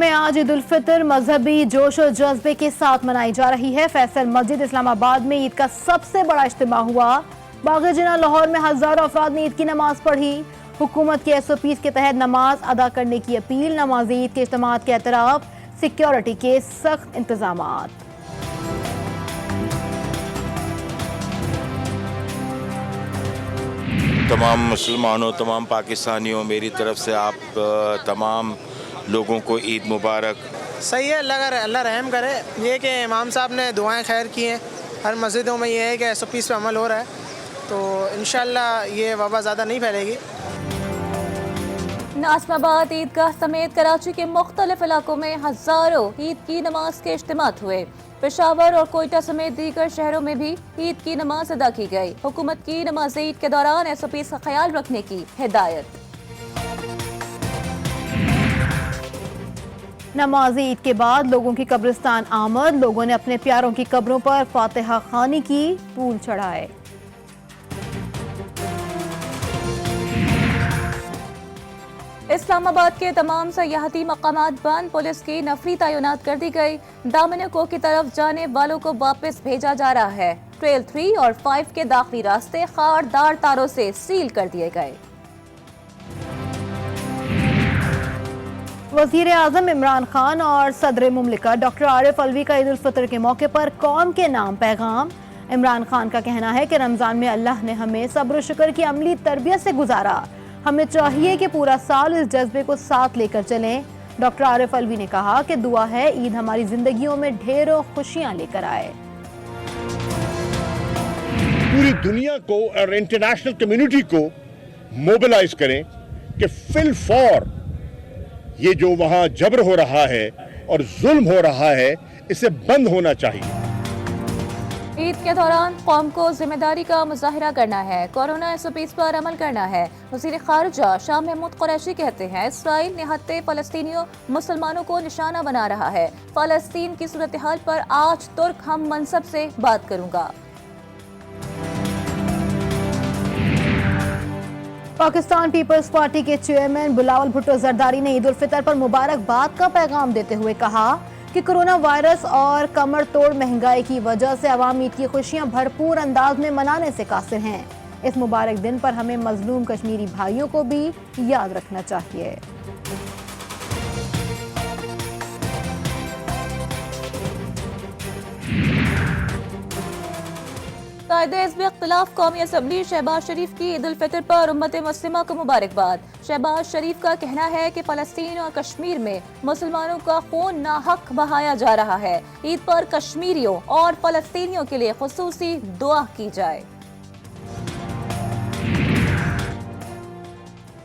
में आज ईद उल फितर मजहबी जोश और जज्बे के साथ मनाई जा रही है। फैसल मस्जिद इस्लामाबाद में ईद का सबसे बड़ा इज्तिमा हुआ। बाग़ जिना लाहौर में हजारों अफराद ने ईद की नमाज पढ़ी। हुकूमत के SOPs के तहत नमाज अदा करने की अपील। नमाज ईद के इज्तिमात के एतराफ सिक्योरिटी के सख्त इंतजामात। तमाम मुसलमानों, तमाम पाकिस्तानियों, मेरी तरफ से आप तमाम लोगों को ईद मुबारक। सही है, अल्लाह रहम करे। ये कि इमाम साहब ने दुआएं खैर की हैं। हर मस्जिदों में ये है कि SOPs पे अमल हो रहा है, तो इंशाअल्लाह ये वबा ज़्यादा नहीं फैलेगी। नाज़िमाबाद ईदगाह समेत कराची के मुख्तलिफ इलाकों में हजारों ईद की नमाज के इज्तिमात हुए। पेशावर और कोयटा समेत दीगर शहरों में भी ईद की नमाज अदा की गई। हुकूमत की नमाज ईद के दौरान SOPs का ख्याल रखने की हिदायत। नमाज ईद के बाद लोगों की कब्रिस्तान आमद। लोगों ने अपने प्यारों की कब्रों पर फातिहा खानी की, फूल चढ़ाए। इस्लामाबाद के तमाम सयाहती मकामात बंद। पुलिस की नफरी तैनात कर दी गई। दामनको की तरफ जाने वालों को वापस भेजा जा रहा है। ट्रेल 3 और 5 के दाखिली रास्ते खारदार तारों से सील कर दिए गए। वज़ीर आज़म इमरान खान और सदर मुमलिका डॉक्टर आरिफ अलवी का ईद उल फितर के मौके पर कौम के नाम पैगाम। इमरान खान का कहना है कि रमजान में अल्लाह ने हमें सब्र शुक्र की अमली तरबियत से गुजारा। हमें चाहिए कि पूरा साल इस जज्बे को साथ लेकर चलें। डॉक्टर आरिफ अलवी ने कहा कि दुआ है ईद हमारी जिंदगियों में ढेरों खुशियां लेकर आए। पूरी दुनिया को और इंटरनेशनल कम्युनिटी को मोबिलाइज करें कि फिल फॉर ये जो वहां जबर हो रहा है और जुल्म हो रहा है, इसे बंद होना चाहिए। ईद के दौरान कौम को जिम्मेदारी का मुजाहिरा करना है, कोरोना SOPs पर अमल करना है। वज़ीर खारजा शाह महमूद कुरैशी कहते हैं इसराइल निहत्ते फ़लस्तीनियों मुसलमानों को निशाना बना रहा है। फ़लस्तीन की सूरत हाल पर आज तुर्क हम मनसब से बात करूंगा। पाकिस्तान पीपल्स पार्टी के चेयरमैन बिलावल भुट्टो जरदारी ने ईद उल फितर पर मुबारकबाद का पैगाम देते हुए कहा कि कोरोना वायरस और कमर तोड़ महंगाई की वजह से अवाम ईद की खुशियां भरपूर अंदाज में मनाने से कासिर हैं। इस मुबारक दिन पर हमें मजलूम कश्मीरी भाइयों को भी याद रखना चाहिए। कायदे-ए-हिज़्ब इख्तिलाफ कौमी असम्बली शहबाज शरीफ की ईद उल फितर पर उम्मत मुस्लिमा को मुबारकबाद। शहबाज शरीफ का कहना है कि फ़लस्तीन और कश्मीर में मुसलमानों का खून नाहक बहाया जा रहा है। ईद पर कश्मीरियों और फ़लस्तीनियों के लिए खुसूसी दुआ की जाए।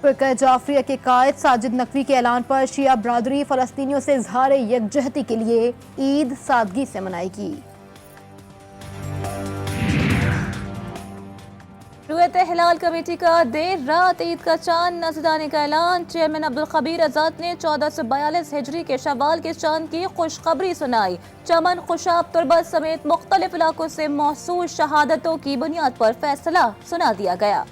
फ़िक़्ह जाफ़रिया के कायद साजिद नकवी के ऐलान पर शिया बरादरी फ़लस्तीनियों से इज़हार यकजहती के लिए ईद सादगी से मनाएगी। रुयत हिलाल कमेटी का देर रात ईद का चांद नजर आने का ऐलान। चेयरमैन अब्दुल खबीर आजाद ने 1442 हिजरी के शवाल के चांद की खुशखबरी सुनाई। चमन, खुशाब, तुरबत समेत मुख्तलिफ इलाकों से मौसूल शहादतों की बुनियाद पर फैसला सुना दिया गया।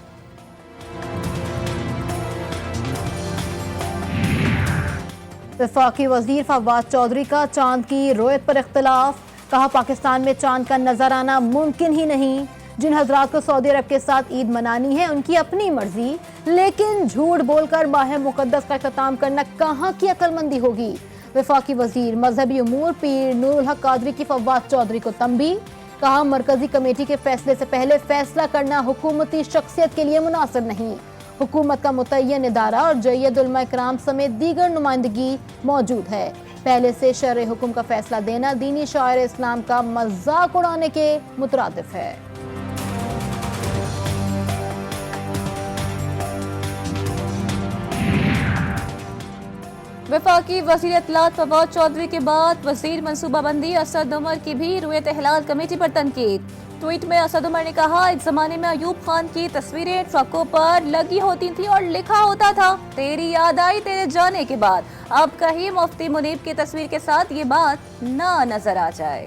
वफाकी वजीर फवाद चौधरी का चांद की रोयत पर इख्तिलाफ। कहा पाकिस्तान में चांद का नजर आना मुमकिन ही नहीं। जिन हजरात को सऊदी अरब के साथ ईद मनानी है उनकी अपनी मर्जी, लेकिन झूठ बोलकर माह मुकद्दस का इख्तिताम करना कहाँ की अक्लमंदी होगी। वफाकी वजीर मजहबी उमूर पीर नूरुल हक कादरी की फवाद चौधरी को तंबीह। कहा मरकजी कमेटी के फैसले से पहले फैसला करना हुकूमती शख्सियत के लिए मुनासिब नहीं। हुकूमत का मुतय्यन इदारा और जय्यद उलमा इकराम समेत दीगर नुमाइंदगी मौजूद है। पहले से शरअ हुक्म का फैसला देना दीनी शायर इस्लाम का मजाक उड़ाने के मुतरादिफ है। वफाकी वज़ीर इत्तलात फवाद चौधरी के बाद वज़ीर मनसूबाबंदी असद उमर की भी रुयत हिलाल कमेटी पर तनकीद। ट्वीट में असद उमर ने कहा एक जमाने में अयूब खान की तस्वीरें ट्रकों पर लगी होती थी और लिखा होता था तेरी याद आई तेरे जाने के बाद। अब कहीं मुफ्ती मुनीब की तस्वीर के साथ ये बात ना नजर आ जाए।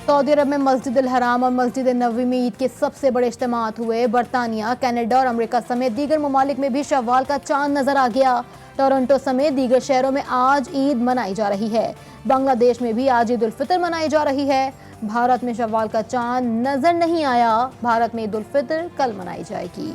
सऊदी अरब में मस्जिद अल हराम और मस्जिद नबवी में ईद के सबसे बड़े इज्तिमात हुए। बरतानिया, कनाडा और अमेरिका समेत दीगर ममालिक में भी शव्वाल का चांद नजर आ गया। टोरंटो समेत दीगर शहरों में आज ईद मनाई जा रही है। बांग्लादेश में भी आज ईद उल फितर मनाई जा रही है। भारत में शव्वाल का चांद नजर नहीं आया। भारत में ईद उल फितर कल मनाई जाएगी।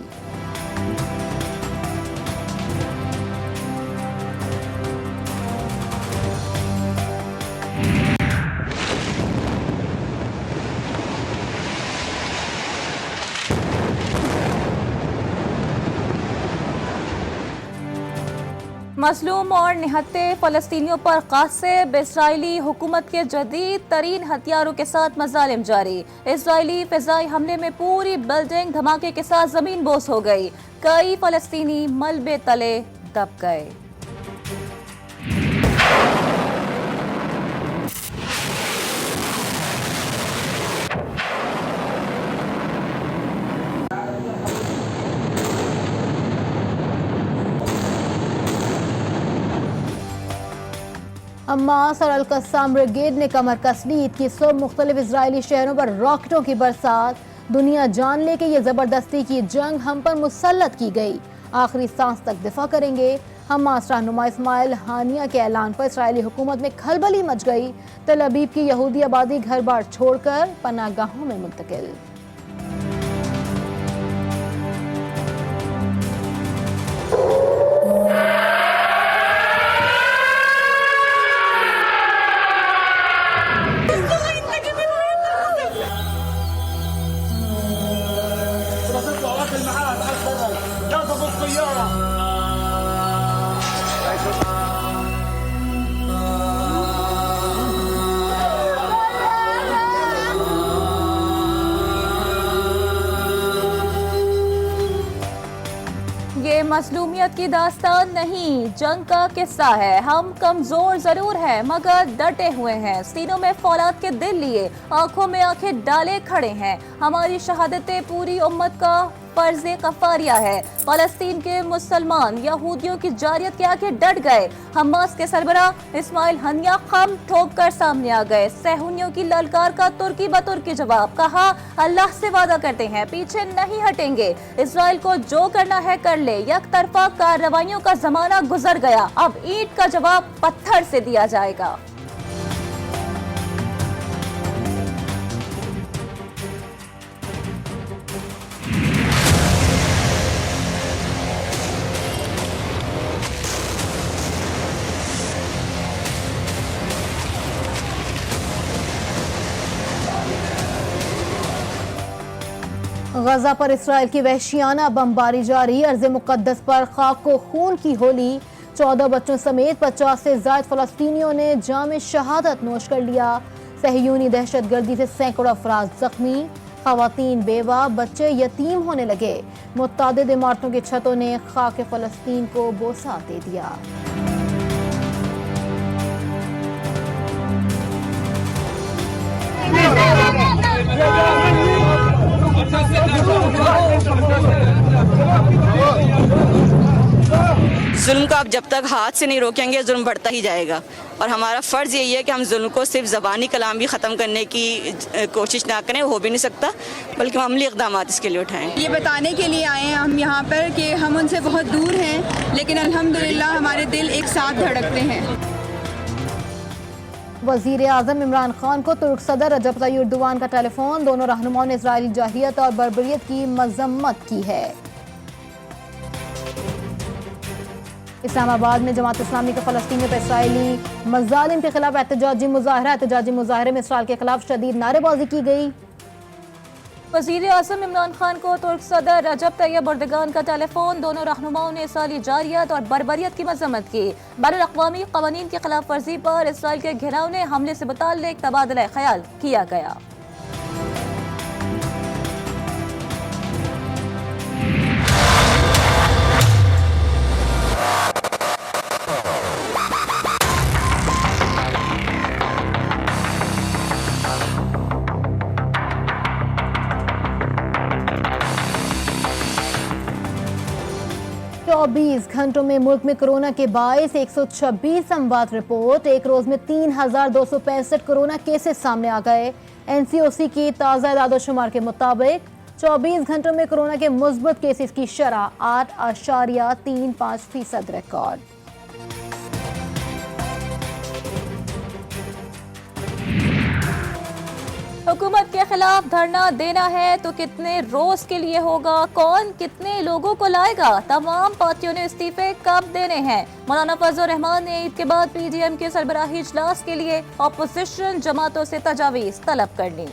मजलूम और निहत्ते फ़लस्तीनियों पर क़ासिब इस्राएली हुकूमत के जदीद तरीन हथियारों के साथ मज़ालिम जारी। इस्राएली फ़िज़ाई हमले में पूरी बिल्डिंग धमाके के साथ ज़मीन बोस हो गई। कई फ़लस्तीनी मलबे तले दब गए। हमास और अल-कस्साम ब्रिगेड ने कमर कस ली। ईद की सुबह मुख्तलिफ इजरायली शहरों पर रॉकेटों की बरसात। दुनिया जान ले कि ये जबरदस्ती की जंग हम पर मुसल्लत की गई। आखिरी सांस तक दिफा करेंगे। हमास रहनुमा इस्माइल हानिया के ऐलान पर इस्राएली हुकूमत में खलबली मच गई। तल अबीब की यहूदी आबादी घर बार छोड़कर पनाहगाहों में मुंतकिल। ये मजलूमियत की दास्तान नहीं, जंग का किस्सा है। हम कमजोर जरूर हैं मगर डटे हुए हैं। सीनों में फौलाद के दिल लिए आंखों में आंखें डाले खड़े हैं। हमारी शहादतें पूरी उम्मत का फर्ज कफारिया है। फलस्तीन के मुसलमान यहूदियों की जारियत के आगे डट गए। हमास के सरबरा इस्माइल हनिया खम ठोक कर सामने आ गए। सहूनियों की ललकार का तुर्की बतुर्की जवाब। कहा अल्लाह से वादा करते हैं पीछे नहीं हटेंगे। इजराइल को जो करना है कर ले। एक तरफा कार्रवाइयों का जमाना गुजर गया। अब ईंट का जवाब पत्थर से दिया जाएगा। गजा पर इसराइल की वहशियाना बमबारी जारी। अर्ज़ मुक़द्दस पर खाको खून की होली। 14 बच्चों समेत 50 से ज़ायद फ़लस्तीनियों ने जाम शहादत नोश कर लिया। सहयूनी दहशतगर्दी से सैकड़ों अफराद जख्मी। ख़वातीन बेवा, बच्चे यतीम होने लगे। मुतअद्दिद इमारतों की छतों ने खाक फ़लस्तीन को बोसा दे दिया। जुल्म को आप जब तक हाथ से नहीं रोकेंगे जुल्म बढ़ता ही जाएगा। और हमारा फ़र्ज़ यही है कि हम जुल्म को सिर्फ ज़बानी कलाम भी ख़त्म करने की कोशिश ना करें, हो भी नहीं सकता, बल्कि हम अमली इक़दाम इसके लिए उठाएं। ये बताने के लिए आए हैं हम यहाँ पर कि हम उनसे बहुत दूर हैं, लेकिन अल्हम्दुलिल्लाह हमारे दिल एक साथ धड़कते हैं। वज़ीर आज़म इमरान खान को तुर्क सदर रजब तय्यिप एर्दोगान का टेलीफोन। दोनों रहनुमाओं ने इजरायली जाहिलियत और बर्बरियत की मजम्मत की है। इस्लामाबाद में जमात इस्लामी के फ़लस्तीनियों पर इसराइली मज़ालिम के खिलाफ एहतजाजी मुजाहरे में इसराइल के खिलाफ शदीद नारेबाजी की गई। वज़ीर आज़म इमरान खान को तुर्क सदर रजब तय्यिप एर्दोगान का टेलीफोन। दोनों रहनुमाओं ने इसराइली जारियत और बर्बरियत की मजम्मत की। बैनुल-अक़वामी क़वानीन की खिलाफ वर्जी पर इसराइल के घिरौने हमले से मुताल्लिक़ तबादला ख्याल किया गया। चौबीस घंटों में मुल्क में कोरोना के बायस 126 अमवात रिपोर्ट। एक रोज में 3265 कोरोना केसेस सामने आ गए। एनसीओसी की ताज़ा इदाद-ओ-शुमार के मुताबिक 24 घंटों में कोरोना के मुस्बत केसेस की शरह 8.35% रिकॉर्ड। हुकूमत के खिलाफ धरना देना है तो कितने रोज के लिए होगा, कौन कितने लोगों को लाएगा, तमाम पार्टियों ने इस्तीफे कब देने हैं। मौलाना फजल रहमान ने ईद के बाद पीडीएम के सरबराही इजलास के लिए ऑपोजिशन जमातों से तजावीज तलब कर ली।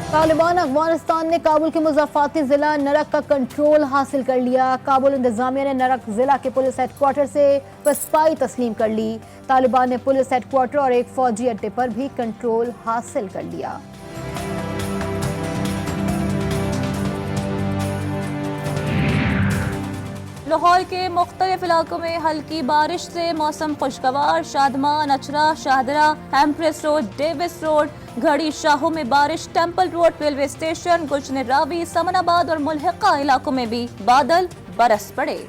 तालिबान अफगानिस्तान ने काबुल के मुज़ाफ़ाती जिला नरक का कंट्रोल हासिल कर लिया। काबुल इंतजामिया ने नरक जिला के पुलिस हेडक्वार्टर से पसपाई तस्लीम कर ली। तालिबान ने पुलिस हेडक्वार्टर और एक फौजी अड्डे पर भी कंट्रोल हासिल कर लिया। लाहौर के मुख्तलिफ इलाकों में हल्की बारिश से मौसम खुशगवार। Shadman, Ichhra, Shahdara, empress road, Davis road, Garhi Shahu में बारिश। Temple road, railway station, Gulshan Ravi, Samanabad और मुल्हिका इलाकों में भी बादल बरस पड़े।